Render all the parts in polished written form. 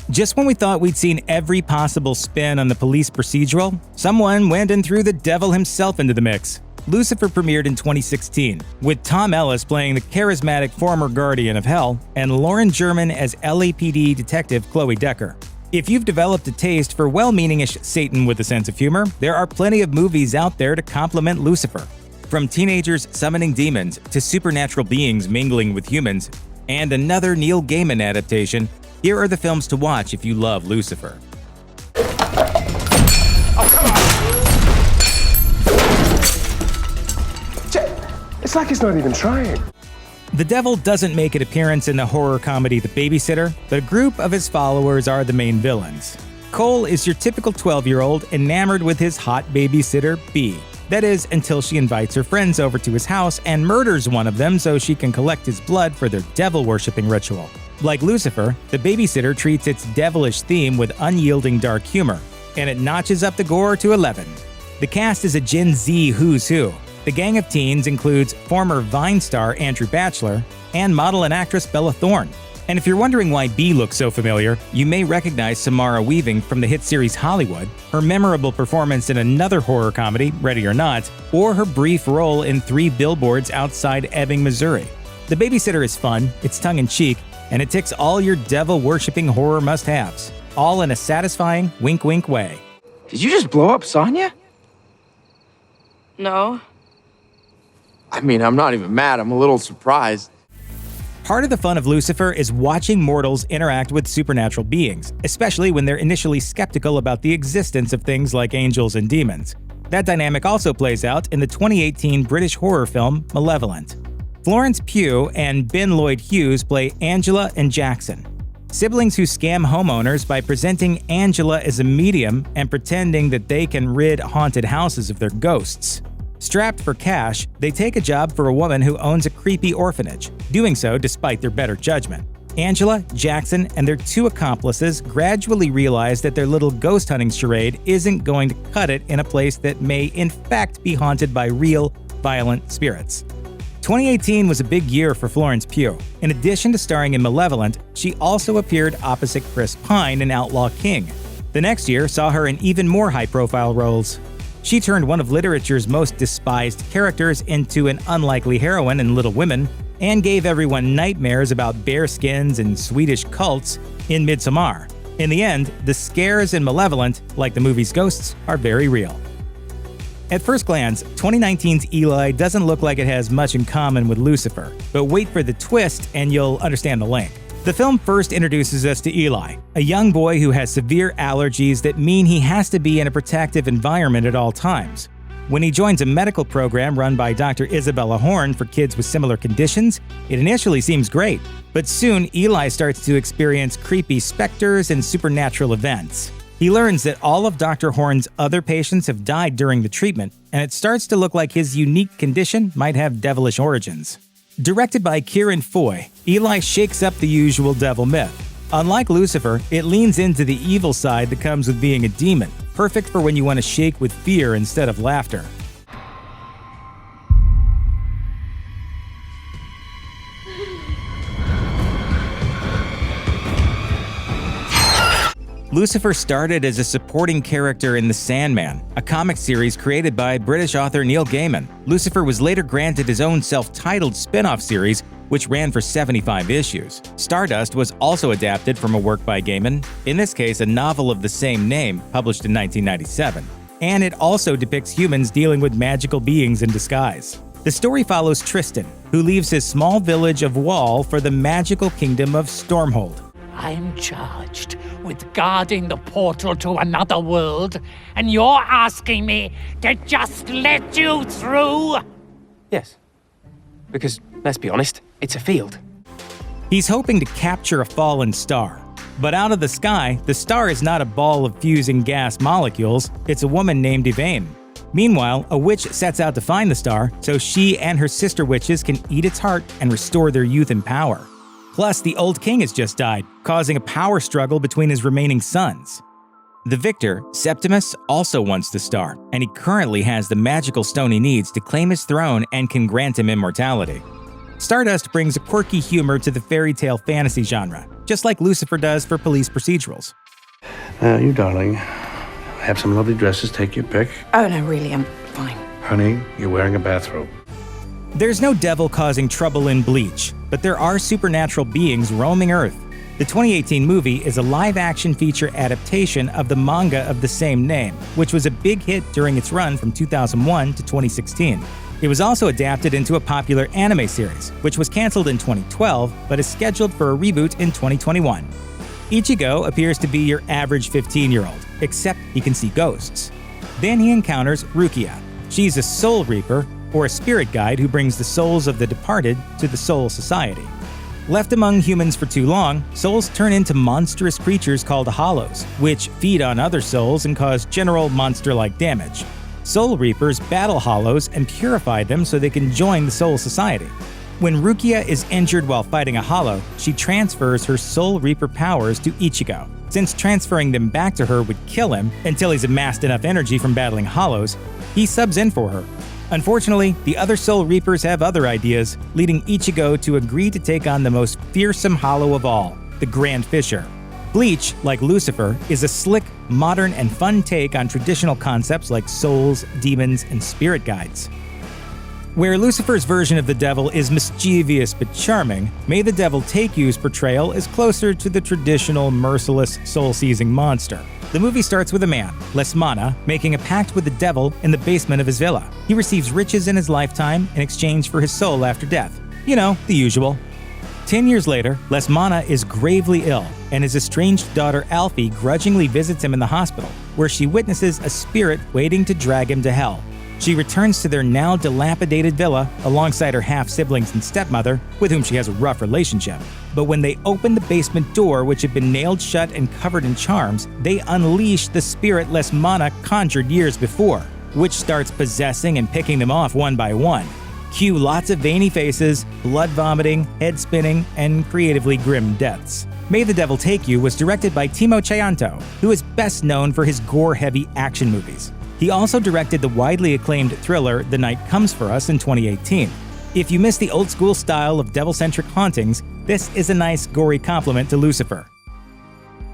Just when we thought we'd seen every possible spin on the police procedural, someone went and threw the devil himself into the mix. Lucifer premiered in 2016, with Tom Ellis playing the charismatic former guardian of hell and Lauren German as LAPD detective Chloe Decker. If you've developed a taste for well-meaning-ish Satan with a sense of humor, there are plenty of movies out there to complement Lucifer. From teenagers summoning demons to supernatural beings mingling with humans, and another Neil Gaiman adaptation, here are the films to watch if you love Lucifer. Oh, come on! It's like it's not even trying. The devil doesn't make an appearance in the horror comedy The Babysitter, but a group of his followers are the main villains. Cole is your typical 12-year-old enamored with his hot babysitter, Bee. That is, until she invites her friends over to his house and murders one of them so she can collect his blood for their devil-worshipping ritual. Like Lucifer, The Babysitter treats its devilish theme with unyielding dark humor, and it notches up the gore to 11. The cast is a Gen Z who's who. The gang of teens includes former Vine star Andrew Bachelor and model and actress Bella Thorne. And if you're wondering why Bee looks so familiar, you may recognize Samara Weaving from the hit series Hollywood, her memorable performance in another horror comedy, Ready or Not, or her brief role in 3 Billboards Outside Ebbing, Missouri. The Babysitter is fun, it's tongue-in-cheek, and it ticks all your devil-worshipping horror must-haves, all in a satisfying wink-wink way. Did you just blow up Sonya? No. I mean, I'm not even mad, I'm a little surprised. Part of the fun of Lucifer is watching mortals interact with supernatural beings, especially when they're initially skeptical about the existence of things like angels and demons. That dynamic also plays out in the 2018 British horror film Malevolent. Florence Pugh and Ben Lloyd Hughes play Angela and Jackson, siblings who scam homeowners by presenting Angela as a medium and pretending that they can rid haunted houses of their ghosts. Strapped for cash, they take a job for a woman who owns a creepy orphanage, doing so despite their better judgment. Angela, Jackson, and their 2 accomplices gradually realize that their little ghost hunting charade isn't going to cut it in a place that may in fact be haunted by real, violent spirits. 2018 was a big year for Florence Pugh. In addition to starring in Malevolent, she also appeared opposite Chris Pine in Outlaw King. The next year saw her in even more high-profile roles. She turned one of literature's most despised characters into an unlikely heroine in Little Women, and gave everyone nightmares about bearskins and Swedish cults in Midsommar. In the end, the scares in Malevolent, like the movie's ghosts, are very real. At first glance, 2019's Eli doesn't look like it has much in common with Lucifer, but wait for the twist and you'll understand the link. The film first introduces us to Eli, a young boy who has severe allergies that mean he has to be in a protective environment at all times. When he joins a medical program run by Dr. Isabella Horn for kids with similar conditions, it initially seems great, but soon Eli starts to experience creepy specters and supernatural events. He learns that all of Dr. Horn's other patients have died during the treatment, and it starts to look like his unique condition might have devilish origins. Directed by Kieran Foy, Eli shakes up the usual devil myth. Unlike Lucifer, it leans into the evil side that comes with being a demon, perfect for when you want to shake with fear instead of laughter. Lucifer started as a supporting character in The Sandman, a comic series created by British author Neil Gaiman. Lucifer was later granted his own self-titled spin-off series, which ran for 75 issues. Stardust was also adapted from a work by Gaiman, in this case a novel of the same name, published in 1997. And it also depicts humans dealing with magical beings in disguise. The story follows Tristan, who leaves his small village of Wall for the magical kingdom of Stormhold. I'm charged with guarding the portal to another world, and you're asking me to just let you through? Yes. Because, let's be honest, it's a field. He's hoping to capture a fallen star. But out of the sky, the star is not a ball of fusing gas molecules, it's a woman named Yvain. Meanwhile, a witch sets out to find the star so she and her sister witches can eat its heart and restore their youth and power. Plus, the old king has just died, causing a power struggle between his remaining sons. The victor, Septimus, also wants the star, and he currently has the magical stone he needs to claim his throne and can grant him immortality. Stardust brings a quirky humor to the fairy tale fantasy genre, just like Lucifer does for police procedurals. Now, you darling, I have some lovely dresses. Take your pick. Oh, no, really, I'm fine. Honey, you're wearing a bathrobe. There's no devil causing trouble in Bleach, but there are supernatural beings roaming Earth. The 2018 movie is a live-action feature adaptation of the manga of the same name, which was a big hit during its run from 2001 to 2016. It was also adapted into a popular anime series, which was canceled in 2012 but is scheduled for a reboot in 2021. Ichigo appears to be your average 15-year-old, except he can see ghosts. Then he encounters Rukia. She's a soul reaper, or a spirit guide who brings the souls of the departed to the Soul Society. Left among humans for too long, souls turn into monstrous creatures called hollows, which feed on other souls and cause general monster-like damage. Soul Reapers battle hollows and purify them so they can join the Soul Society. When Rukia is injured while fighting a hollow, she transfers her Soul Reaper powers to Ichigo. Since transferring them back to her would kill him until he's amassed enough energy from battling hollows, he subs in for her. Unfortunately, the other Soul Reapers have other ideas, leading Ichigo to agree to take on the most fearsome hollow of all, the Grand Fisher. Bleach, like Lucifer, is a slick, modern, and fun take on traditional concepts like souls, demons, and spirit guides. Where Lucifer's version of the devil is mischievous but charming, May the Devil Take You's portrayal is closer to the traditional merciless, soul-seizing monster. The movie starts with a man, Lesmana, making a pact with the devil in the basement of his villa. He receives riches in his lifetime in exchange for his soul after death. You know, the usual. 10 years later, Lesmana is gravely ill, and his estranged daughter Alfie grudgingly visits him in the hospital, where she witnesses a spirit waiting to drag him to hell. She returns to their now dilapidated villa alongside her half-siblings and stepmother, with whom she has a rough relationship. But when they open the basement door, which had been nailed shut and covered in charms, they unleash the spirit Lesmana conjured years before, which starts possessing and picking them off one by one. Cue lots of veiny faces, blood vomiting, head spinning, and creatively grim deaths. May the Devil Take You was directed by Timo Tchayanto, who is best known for his gore-heavy action movies. He also directed the widely acclaimed thriller The Night Comes For Us in 2018. If you miss the old-school style of devil-centric hauntings, this is a nice, gory compliment to Lucifer.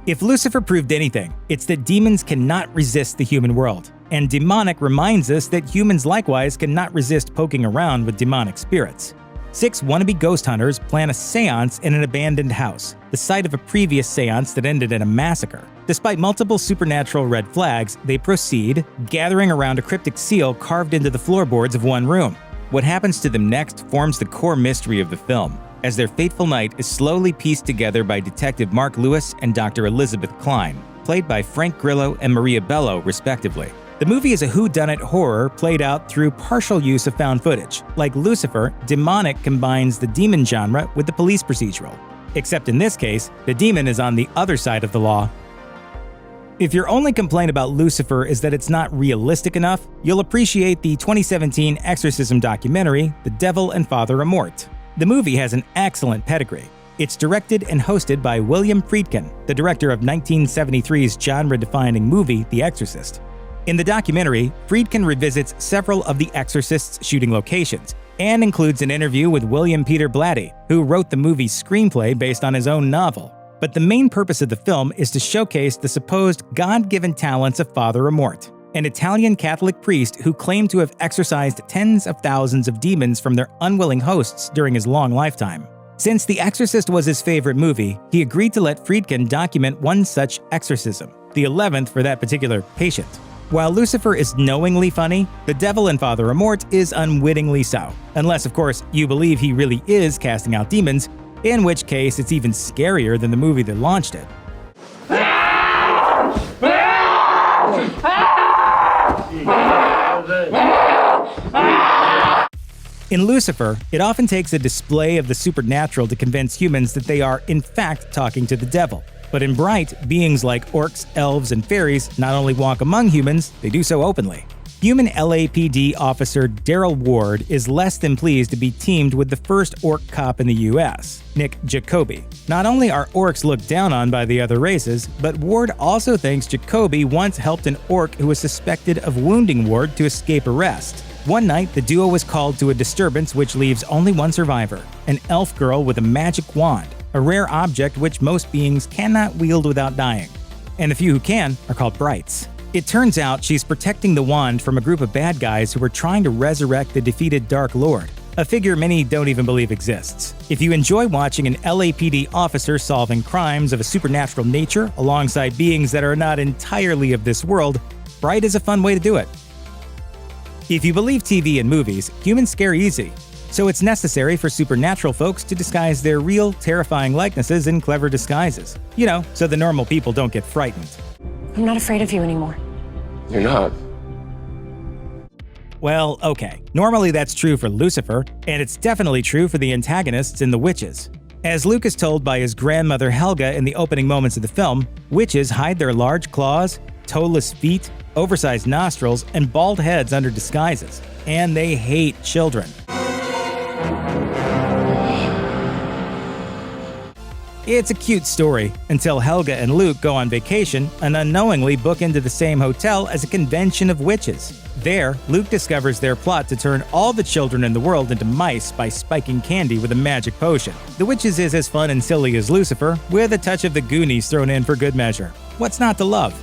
If Lucifer proved anything, it's that demons cannot resist the human world, and Demonic reminds us that humans likewise cannot resist poking around with demonic spirits. 6 wannabe ghost hunters plan a seance in an abandoned house, the site of a previous seance that ended in a massacre. Despite multiple supernatural red flags, they proceed, gathering around a cryptic seal carved into the floorboards of one room. What happens to them next forms the core mystery of the film, as their fateful night is slowly pieced together by Detective Mark Lewis and Dr. Elizabeth Klein, played by Frank Grillo and Maria Bello, respectively. The movie is a whodunit horror played out through partial use of found footage. Like Lucifer, Demonic combines the demon genre with the police procedural. Except in this case, the demon is on the other side of the law. If your only complaint about Lucifer is that it's not realistic enough, you'll appreciate the 2017 exorcism documentary, The Devil and Father Amort. The movie has an excellent pedigree. It's directed and hosted by William Friedkin, the director of 1973's genre-defining movie, The Exorcist. In the documentary, Friedkin revisits several of The Exorcist's shooting locations, and includes an interview with William Peter Blatty, who wrote the movie's screenplay based on his own novel. But the main purpose of the film is to showcase the supposed God-given talents of Father Amort, an Italian Catholic priest who claimed to have exorcised tens of thousands of demons from their unwilling hosts during his long lifetime. Since The Exorcist was his favorite movie, he agreed to let Friedkin document one such exorcism, the 11th for that particular patient. While Lucifer is knowingly funny, The Devil and Father Amort is unwittingly so. Unless, of course, you believe he really is casting out demons, in which case it's even scarier than the movie that launched it. In Lucifer, it often takes a display of the supernatural to convince humans that they are, in fact, talking to the devil. But in Bright, beings like orcs, elves, and fairies not only walk among humans, they do so openly. Human LAPD officer Daryl Ward is less than pleased to be teamed with the first orc cop in the US, Nick Jacoby. Not only are orcs looked down on by the other races, but Ward also thinks Jacoby once helped an orc who was suspected of wounding Ward to escape arrest. One night, the duo was called to a disturbance which leaves only one survivor, an elf girl with a magic wand, a rare object which most beings cannot wield without dying. And the few who can are called Brights. It turns out she's protecting the wand from a group of bad guys who are trying to resurrect the defeated Dark Lord, a figure many don't even believe exists. If you enjoy watching an LAPD officer solving crimes of a supernatural nature alongside beings that are not entirely of this world, Bright is a fun way to do it. If you believe TV and movies, humans scare easy, so it's necessary for supernatural folks to disguise their real, terrifying likenesses in clever disguises. You know, so the normal people don't get frightened. I'm not afraid of you anymore. You're not. Well, okay. Normally that's true for Lucifer, and it's definitely true for the antagonists in The Witches. As Luke is told by his grandmother Helga in the opening moments of the film, witches hide their large claws, toeless feet, oversized nostrils, and bald heads under disguises. And they hate children. It's a cute story until Helga and Luke go on vacation and unknowingly book into the same hotel as a convention of witches. There, Luke discovers their plot to turn all the children in the world into mice by spiking candy with a magic potion. The Witches is as fun and silly as Lucifer, with a touch of the Goonies thrown in for good measure. What's not to love?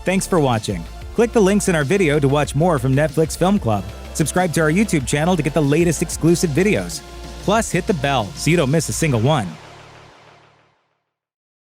Thanks for watching. Click the links in our video to watch more from Netflix Film Club. Subscribe to our YouTube channel to get the latest exclusive videos. Plus, hit the bell so you don't miss a single one.